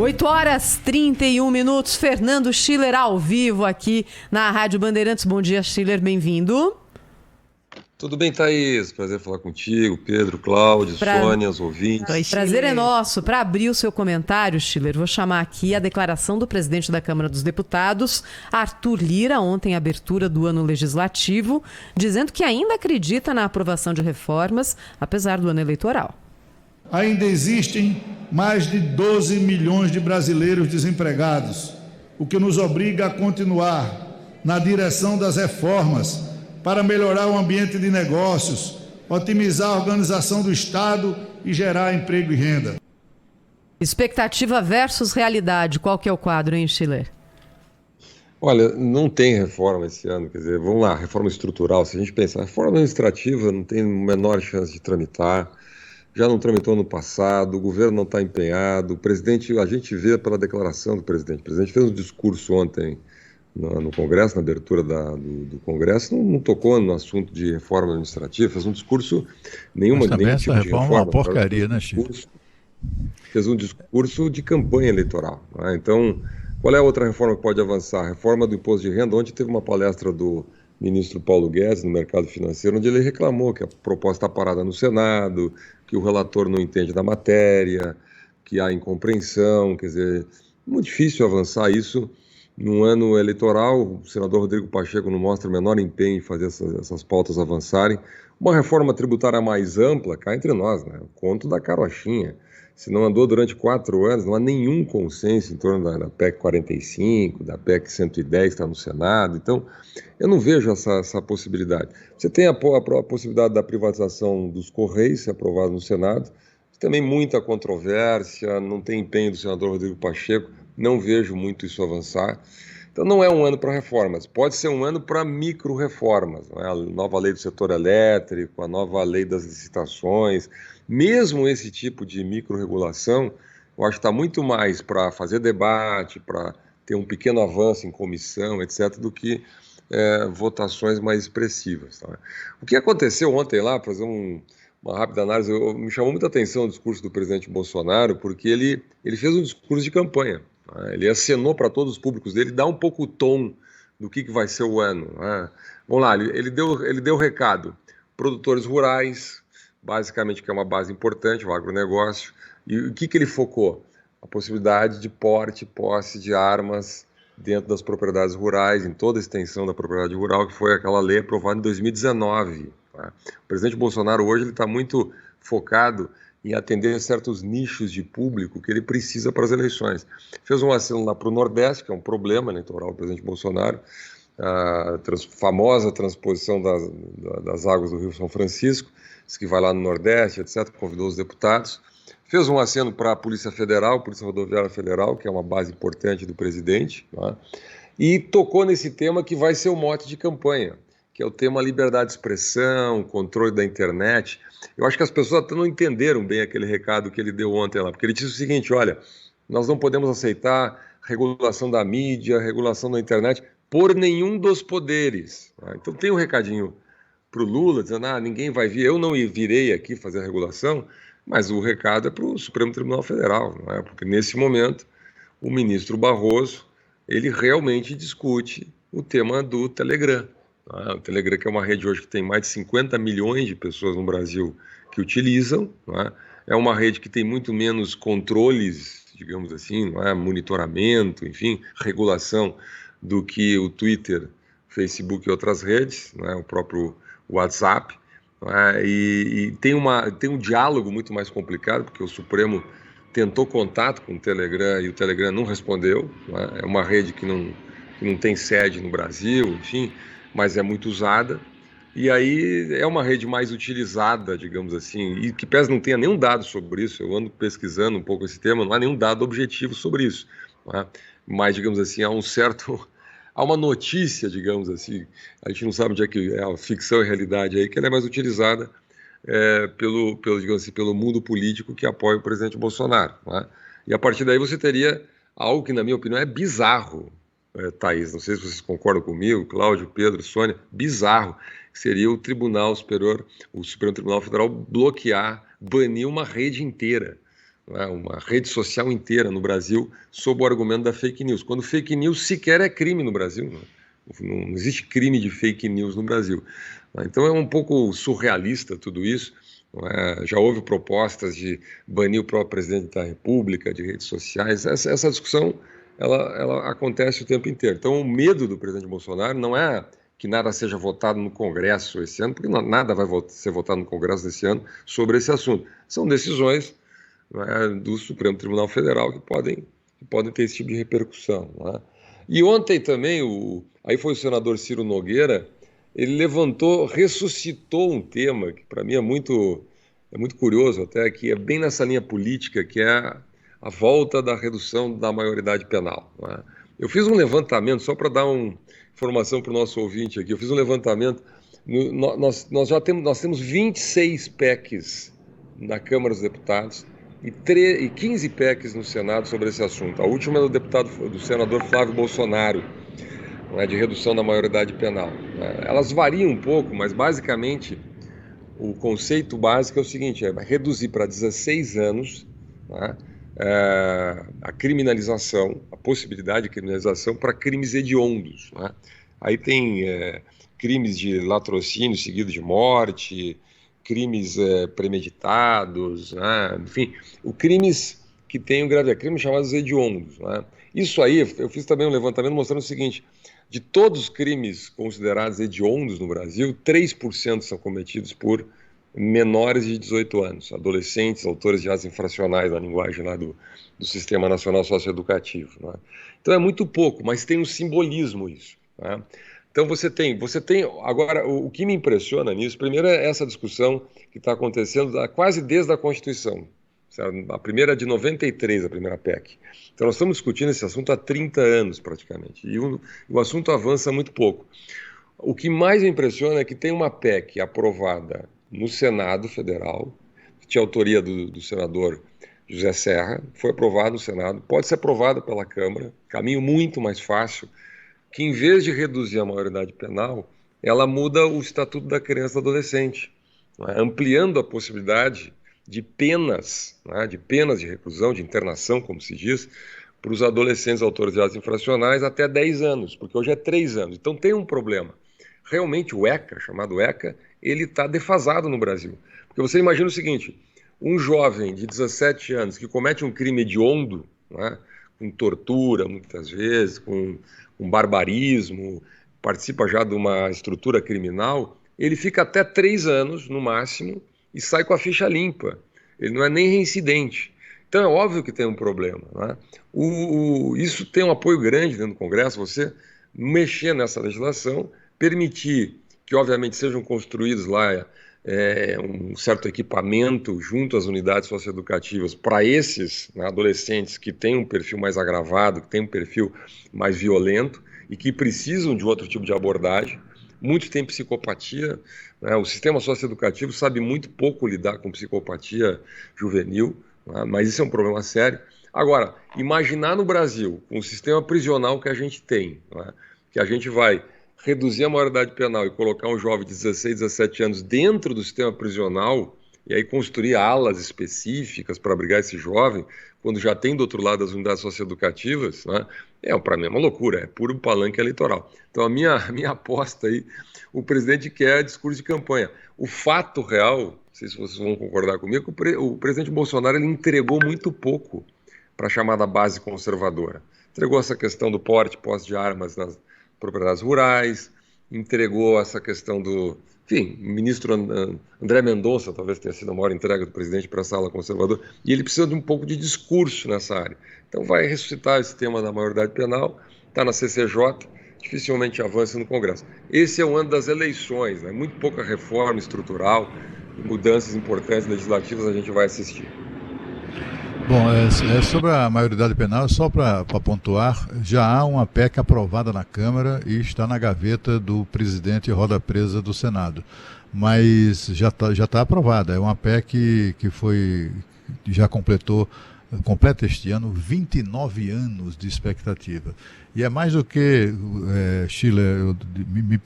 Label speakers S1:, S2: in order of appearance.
S1: 8h31, Fernando Schiller ao vivo aqui na Rádio Bandeirantes. Bom dia, Schiller, bem-vindo.
S2: Tudo bem, Thaís? Prazer falar contigo, Pedro, Cláudio, Sônia, os ouvintes.
S1: Prazer é nosso. Para abrir o seu comentário, Schiller, vou chamar aqui a declaração do presidente da Câmara dos Deputados, Arthur Lira, ontem, abertura do ano legislativo, dizendo que ainda acredita na aprovação de reformas, apesar do ano eleitoral.
S3: Ainda existem mais de 12 milhões de brasileiros desempregados, o que nos obriga a continuar na direção das reformas para melhorar o ambiente de negócios, otimizar a organização do Estado e gerar emprego e renda.
S1: Expectativa versus realidade, qual que é o quadro, hein, Schiller?
S2: Olha, não tem reforma esse ano, quer dizer, vamos lá, reforma estrutural, se a gente pensar, reforma administrativa não tem a menor chance de tramitar, já não tramitou no passado, o governo não está empenhado, o presidente, a gente vê pela declaração do presidente, o presidente fez um discurso ontem no Congresso, na abertura do Congresso, não tocou no assunto de reforma administrativa, fez um discurso, nenhum tipo de reforma.
S4: É uma porcaria, né, Chico?
S2: Fez um discurso de campanha eleitoral, né? Então, qual é a outra reforma que pode avançar? A reforma do imposto de renda. Ontem teve uma palestra do ministro Paulo Guedes no mercado financeiro, onde ele reclamou que a proposta está parada no Senado, que o relator não entende da matéria, que há incompreensão, quer dizer, muito difícil avançar isso num ano eleitoral. O senador Rodrigo Pacheco não mostra o menor empenho em fazer essas pautas avançarem. Uma reforma tributária mais ampla, cá entre nós, né? O conto da carochinha. Se não andou durante 4 anos, não há nenhum consenso em torno da PEC 45, da PEC 110 que está no Senado. Então, eu não vejo essa possibilidade. Você tem a possibilidade da privatização dos Correios, ser aprovado no Senado. Também muita controvérsia, não tem empenho do senador Rodrigo Pacheco, não vejo muito isso avançar. Então não é um ano para reformas, pode ser um ano para micro-reformas, né? A nova lei do setor elétrico, a nova lei das licitações, mesmo esse tipo de micro-regulação, eu acho que está muito mais para fazer debate, para ter um pequeno avanço em comissão, etc., do que votações mais expressivas. Tá? O que aconteceu ontem lá, para fazer uma rápida análise, me chamou muita atenção o discurso do presidente Bolsonaro, porque ele fez um discurso de campanha. Né? Ele acenou para todos os públicos dele, dá um pouco o tom do que vai ser o ano. Né? Vamos lá, ele deu o recado. Produtores rurais, basicamente, que é uma base importante, o agronegócio. E o que ele focou? A possibilidade de porte e posse de armas dentro das propriedades rurais, em toda a extensão da propriedade rural, que foi aquela lei aprovada em 2019. Tá? O presidente Bolsonaro hoje está muito focado em atender certos nichos de público que ele precisa para as eleições. Fez um aceno lá para o Nordeste, que é um problema eleitoral do presidente Bolsonaro, a famosa transposição das águas do Rio São Francisco, disse que vai lá no Nordeste, etc., convidou os deputados. Fez um aceno para a Polícia Federal, Polícia Rodoviária Federal, que é uma base importante do presidente, né? E tocou nesse tema que vai ser o mote de campanha, que é o tema liberdade de expressão, controle da internet. Eu acho que as pessoas até não entenderam bem aquele recado que ele deu ontem lá, porque ele disse o seguinte: olha, nós não podemos aceitar regulação da mídia, regulação da internet por nenhum dos poderes. Né? Então tem um recadinho para o Lula, dizendo, ninguém vai vir, eu não virei aqui fazer a regulação, mas o recado é para o Supremo Tribunal Federal, não é? Porque nesse momento o ministro Barroso, ele realmente discute o tema do Telegram. O Telegram, que é uma rede hoje que tem mais de 50 milhões de pessoas no Brasil que utilizam, é uma rede que tem muito menos controles, digamos assim, monitoramento, enfim, regulação do que o Twitter, Facebook e outras redes, o próprio WhatsApp, e tem um diálogo muito mais complicado, porque o Supremo tentou contato com o Telegram e o Telegram não respondeu, é uma rede que não tem sede no Brasil, enfim, mas é muito usada, e aí é uma rede mais utilizada, digamos assim, e que pese não tenha nenhum dado sobre isso, eu ando pesquisando um pouco esse tema, não há nenhum dado objetivo sobre isso, mas, digamos assim, há uma notícia, digamos assim, a gente não sabe onde é que é a ficção e a realidade aí, que ela é mais utilizada digamos assim, pelo mundo político que apoia o presidente Bolsonaro. E a partir daí você teria algo que, na minha opinião, é bizarro, Thaís, não sei se vocês concordam comigo, Cláudio, Pedro, Sônia, bizarro, que seria o Tribunal Superior, o Supremo Tribunal Federal banir uma rede inteira. não é, uma rede social inteira no Brasil sob o argumento da fake news, quando fake news sequer é crime no Brasil, não existe crime de fake news no Brasil. Então é um pouco surrealista tudo isso. Já houve propostas de banir o próprio presidente da República de redes sociais. Essa discussão ela acontece o tempo inteiro. Então o medo do presidente Bolsonaro não é que nada seja votado no Congresso esse ano, porque nada vai ser votado no Congresso desse ano sobre esse assunto. São decisões do Supremo Tribunal Federal que podem ter esse tipo de repercussão. E ontem também, aí foi o senador Ciro Nogueira, ele ressuscitou um tema que para mim é muito curioso até, que é bem nessa linha política, que é a volta da redução da maioridade penal. Eu fiz um levantamento, só para dar uma informação para o nosso ouvinte aqui, eu fiz um levantamento, nós temos 26 PECs na Câmara dos Deputados e 15 PECs no Senado sobre esse assunto. A última é do senador Flávio Bolsonaro, de redução da maioridade penal. Elas variam um pouco, mas basicamente o conceito básico é o seguinte: é reduzir para 16 anos a criminalização, a possibilidade de criminalização para crimes hediondos. Aí tem crimes de latrocínio seguido de morte, crimes premeditados, enfim, crimes que tenham gravidade, crimes chamados hediondos. Isso aí, eu fiz também um levantamento mostrando o seguinte: de todos os crimes considerados hediondos no Brasil, 3% são cometidos por menores de 18 anos, adolescentes, autores de atos infracionais, na linguagem lá do Sistema Nacional Socioeducativo. Então é muito pouco, mas tem um simbolismo isso. Então você tem agora, o que me impressiona nisso, primeiro é essa discussão que está acontecendo quase desde a Constituição. A primeira é de 93, a primeira PEC. Então nós estamos discutindo esse assunto há 30 anos praticamente, e o assunto avança muito pouco. O que mais me impressiona é que tem uma PEC aprovada no Senado Federal, que tinha autoria do senador José Serra, foi aprovada no Senado, pode ser aprovada pela Câmara, caminho muito mais fácil, que em vez de reduzir a maioridade penal, ela muda o Estatuto da Criança e do Adolescente, ampliando a possibilidade de penas de reclusão, de internação, como se diz, para os adolescentes autores de atos infracionais até 10 anos, porque hoje é 3 anos. Então tem um problema. Realmente o ECA, chamado ECA, ele está defasado no Brasil. Porque você imagina o seguinte: um jovem de 17 anos que comete um crime hediondo, com tortura muitas vezes, com barbarismo, participa já de uma estrutura criminal, ele fica até 3 anos, no máximo, e sai com a ficha limpa. Ele não é nem reincidente. Então é óbvio que tem um problema. Isso tem um apoio grande dentro do Congresso, você mexer nessa legislação, permitir que, obviamente, sejam construídos lá um certo equipamento junto às unidades socioeducativas para esses adolescentes que têm um perfil mais agravado, que têm um perfil mais violento e que precisam de outro tipo de abordagem. Muitos têm psicopatia, o sistema socioeducativo sabe muito pouco lidar com psicopatia juvenil, mas isso é um problema sério. Agora, imaginar no Brasil, com o sistema prisional que a gente tem, que a gente vai reduzir a maioridade penal e colocar um jovem de 16, 17 anos dentro do sistema prisional e aí construir alas específicas para abrigar esse jovem, quando já tem do outro lado as unidades socioeducativas, para mim é uma loucura, é puro palanque eleitoral. Então a minha aposta aí, o presidente quer discurso de campanha. O fato real, não sei se vocês vão concordar comigo, o presidente Bolsonaro ele entregou muito pouco para a chamada base conservadora. Entregou essa questão do porte, posse de armas nas propriedades rurais, entregou essa questão o ministro André Mendonça talvez tenha sido a maior entrega do presidente para essa ala conservadora, e ele precisa de um pouco de discurso nessa área. Então vai ressuscitar esse tema da maioridade penal, está na CCJ, dificilmente avança no Congresso. Esse é o ano das eleições, muito pouca reforma estrutural, mudanças importantes legislativas a gente vai assistir.
S4: Bom, sobre a maioridade penal, só para pontuar, já há uma PEC aprovada na Câmara e está na gaveta do presidente Roda Presa do Senado. Mas já tá aprovada. É uma PEC que já completa este ano 29 anos de expectativa. E é mais do que, Sheila, me